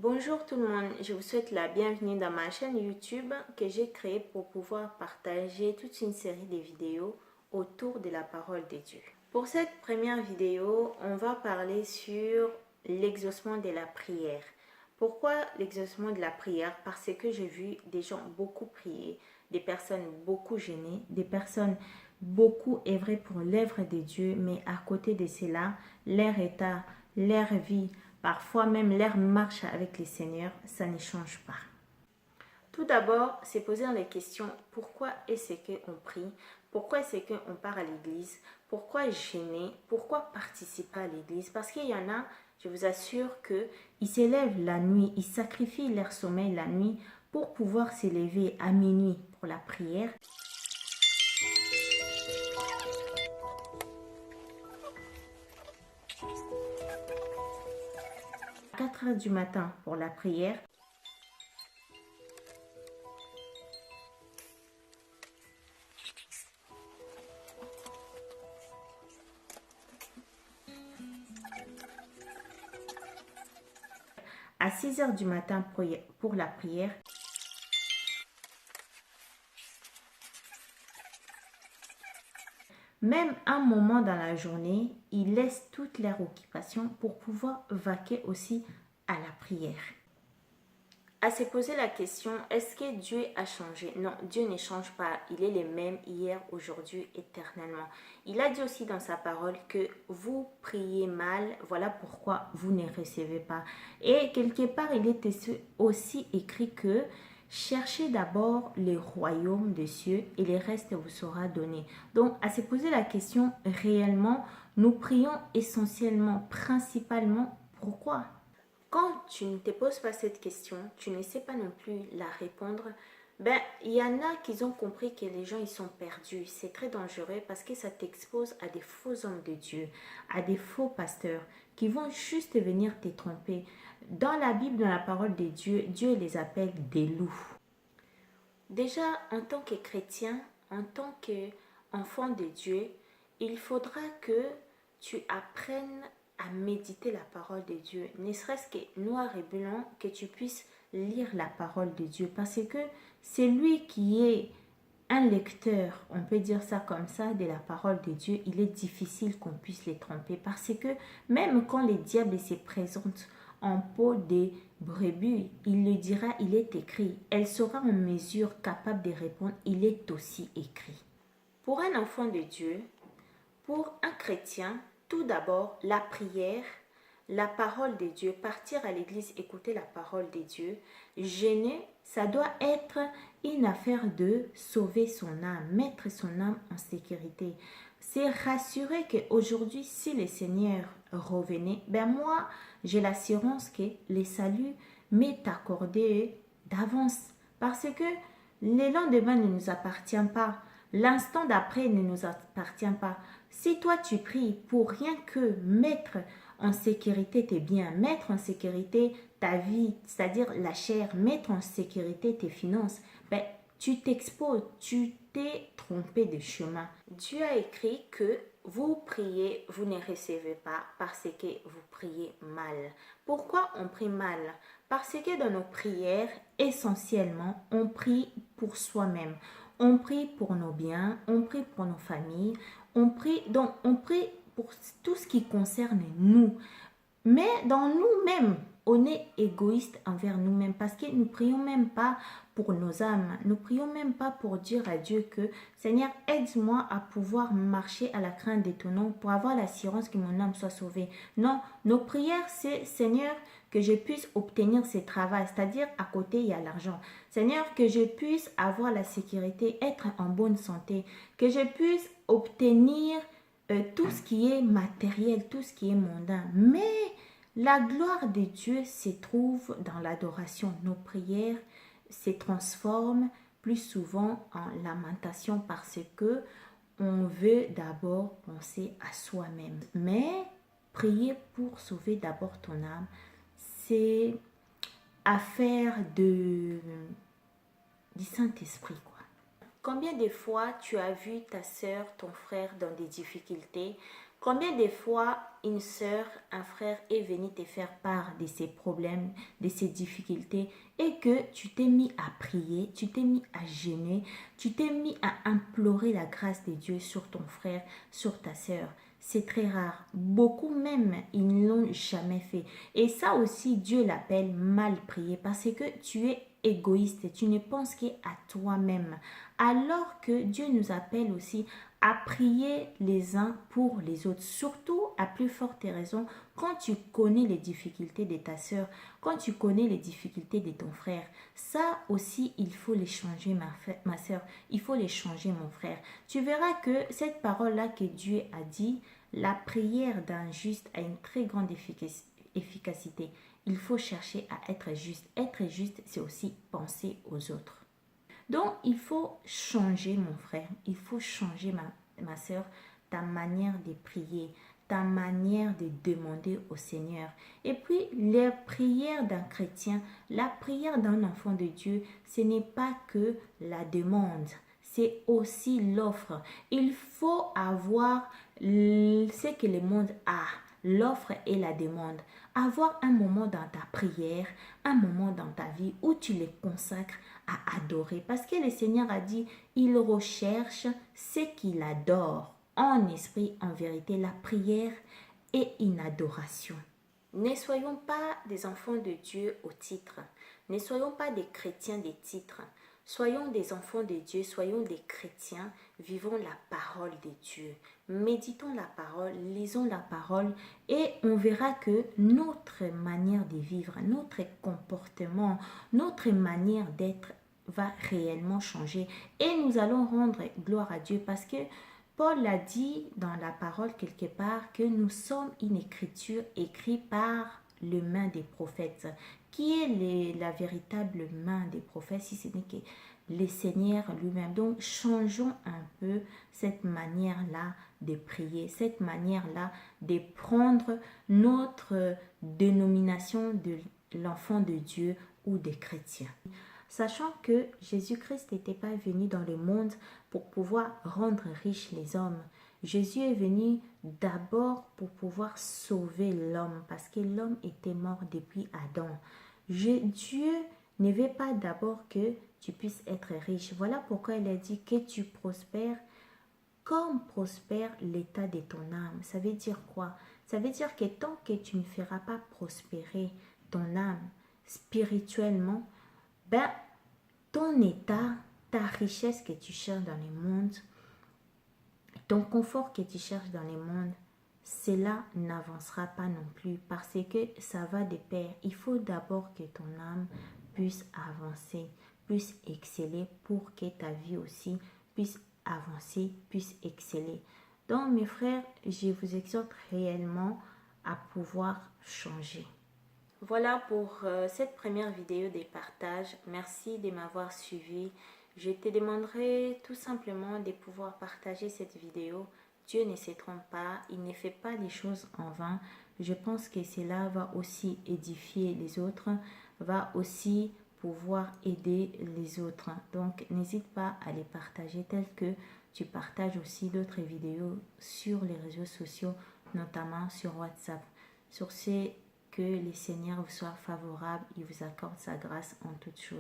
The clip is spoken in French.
Bonjour tout le monde, je vous souhaite la bienvenue dans ma chaîne YouTube que j'ai créée pour pouvoir partager toute une série de vidéos autour de la parole de Dieu. Pour cette première vidéo, on va parler sur l'exaucement de la prière. Pourquoi l'exaucement de la prière? Parce que j'ai vu des gens beaucoup prier, des personnes beaucoup gênées, des personnes beaucoup œuvrer pour l'œuvre de Dieu, mais à côté de cela, leur état, leur vie, parfois même leur marche avec le Seigneur, ça ne change pas. Tout d'abord, c'est poser les questions, pourquoi est-ce qu'on prie? Pourquoi est-ce qu'on part à l'église? Pourquoi gêner? Pourquoi participer à l'église? Parce qu'il y en a, je vous assure qu'ils s'élèvent la nuit, ils sacrifient leur sommeil la nuit pour pouvoir s'élever à minuit pour la prière. 4 heures du matin pour la prière. À 6 heures du matin pour la prière. Même un moment dans la journée, ils laissent toutes leurs occupations pour pouvoir vaquer aussi à la prière. À se poser la question, est-ce que Dieu a changé? Non, Dieu ne change pas. Il est le même hier, aujourd'hui, éternellement. Il a dit aussi dans sa parole que vous priez mal, voilà pourquoi vous ne recevez pas. Et quelque part, il est aussi écrit que cherchez d'abord le royaume des cieux et le reste vous sera donné. Donc, à se poser la question, réellement, nous prions essentiellement, principalement, pourquoi? Quand tu ne te poses pas cette question, tu ne sais pas non plus la répondre, il y en a qui ont compris que les gens ils sont perdus. C'est très dangereux parce que ça t'expose à des faux hommes de Dieu, à des faux pasteurs qui vont juste venir te tromper. Dans la Bible, dans la parole de Dieu, Dieu les appelle des loups. Déjà, en tant que chrétien, en tant qu'enfant de Dieu, il faudra que tu apprennes à méditer la parole de Dieu, ne serait-ce que noir et blanc, que tu puisses lire la parole de Dieu, parce que c'est lui qui est un lecteur, on peut dire ça comme ça, de la parole de Dieu. Il est difficile qu'on puisse les tromper, parce que même quand les diables se présentent en peau de brebis, il le dira, il est écrit. Elle sera en mesure capable de répondre, il est aussi écrit. Pour un enfant de Dieu, pour un chrétien, tout d'abord, la prière, la parole de Dieu, partir à l'église, écouter la parole de Dieu, jeûner, ça doit être une affaire de sauver son âme, mettre son âme en sécurité. C'est rassurer qu'aujourd'hui, si le Seigneur revenait, moi, j'ai l'assurance que le salut m'est accordé d'avance. Parce que le lendemain ne nous appartient pas. L'instant d'après ne nous appartient pas. Si toi tu pries pour rien que mettre en sécurité tes biens, mettre en sécurité ta vie, c'est-à-dire la chair, mettre en sécurité tes finances, tu t'exposes, tu t'es trompé de chemin. Dieu a écrit que vous priez, vous ne recevez pas parce que vous priez mal. Pourquoi on prie mal? Parce que dans nos prières, essentiellement, on prie pour soi-même. On prie pour nos biens, on prie pour nos familles, on prie pour tout ce qui concerne nous. Mais dans nous-mêmes, on est égoïste envers nous-mêmes parce que nous ne prions même pas pour nos âmes. Nous ne prions même pas pour dire à Dieu que Seigneur, aide-moi à pouvoir marcher à la crainte de ton nom pour avoir l'assurance que mon âme soit sauvée. Non, nos prières, c'est Seigneur, que je puisse obtenir ce travail, c'est-à-dire à côté, il y a l'argent. Seigneur, que je puisse avoir la sécurité, être en bonne santé, que je puisse obtenir tout ce qui est matériel, tout ce qui est mondain. Mais la gloire de Dieu se trouve dans l'adoration. Nos prières se transforment plus souvent en lamentation parce que on veut d'abord penser à soi-même. Mais prier pour sauver d'abord ton âme, c'est affaire du Saint-Esprit, quoi. Combien de fois tu as vu ta soeur, ton frère dans des difficultés? Combien de fois une sœur, un frère est venu te faire part de ses problèmes, de ses difficultés et que tu t'es mis à prier, tu t'es mis à jeûner, tu t'es mis à implorer la grâce de Dieu sur ton frère, sur ta sœur. C'est très rare. Beaucoup même, ils ne l'ont jamais fait. Et ça aussi, Dieu l'appelle mal prier parce que tu es égoïste, tu ne penses qu'à toi-même. Alors que Dieu nous appelle aussi à prier les uns pour les autres. Surtout, à plus forte raison, quand tu connais les difficultés de ta soeur, quand tu connais les difficultés de ton frère. Ça aussi, il faut les changer, ma soeur. Il faut les changer, mon frère. Tu verras que cette parole-là que Dieu a dit, la prière d'un juste a une très grande efficacité. Il faut chercher à être juste. Être juste, c'est aussi penser aux autres. Donc, il faut changer, mon frère, il faut changer, ma soeur, ta manière de prier, ta manière de demander au Seigneur. Et puis, les prières d'un chrétien, la prière d'un enfant de Dieu, ce n'est pas que la demande, c'est aussi l'offre. Il faut avoir ce que le monde a, l'offre et la demande. Avoir un moment dans ta prière, un moment dans ta vie où tu les consacres à adorer. Parce que le Seigneur a dit, il recherche ce qu'il adore en esprit, en vérité. La prière est une adoration. Ne soyons pas des enfants de Dieu au titre. Ne soyons pas des chrétiens des titres. Soyons des enfants de Dieu, soyons des chrétiens, vivons la parole de Dieu. Méditons la parole, lisons la parole et on verra que notre manière de vivre, notre comportement, notre manière d'être va réellement changer. Et nous allons rendre gloire à Dieu parce que Paul a dit dans la parole quelque part que nous sommes une écriture écrite par le main des prophètes. Qui est la véritable main des prophètes si ce n'est que le Seigneur lui-même. Donc, changeons un peu cette manière-là de prier, cette manière-là de prendre notre dénomination de l'enfant de Dieu ou des chrétiens. Sachant que Jésus-Christ n'était pas venu dans le monde pour pouvoir rendre riches les hommes. Jésus est venu d'abord pour pouvoir sauver l'homme parce que l'homme était mort depuis Adam. Dieu ne veut pas d'abord que tu puisses être riche. Voilà pourquoi il a dit que tu prospères comme prospère l'état de ton âme. Ça veut dire quoi? Ça veut dire que tant que tu ne feras pas prospérer ton âme spirituellement, ben, ton état, ta richesse que tu cherches dans le monde, ton confort que tu cherches dans le monde, cela n'avancera pas non plus parce que ça va de pair. Il faut d'abord que ton âme puisse avancer, puisse exceller pour que ta vie aussi puisse avancer, puisse exceller. Donc mes frères, je vous exhorte réellement à pouvoir changer. Voilà pour cette première vidéo des partages. Merci de m'avoir suivi. Je te demanderai tout simplement de pouvoir partager cette vidéo. Dieu ne se trompe pas, il ne fait pas les choses en vain. Je pense que cela va aussi édifier les autres, va aussi pouvoir aider les autres. Donc n'hésite pas à les partager tel que tu partages aussi d'autres vidéos sur les réseaux sociaux, notamment sur WhatsApp. Sur ces que le Seigneur vous soit favorable, il vous accorde sa grâce en toutes choses.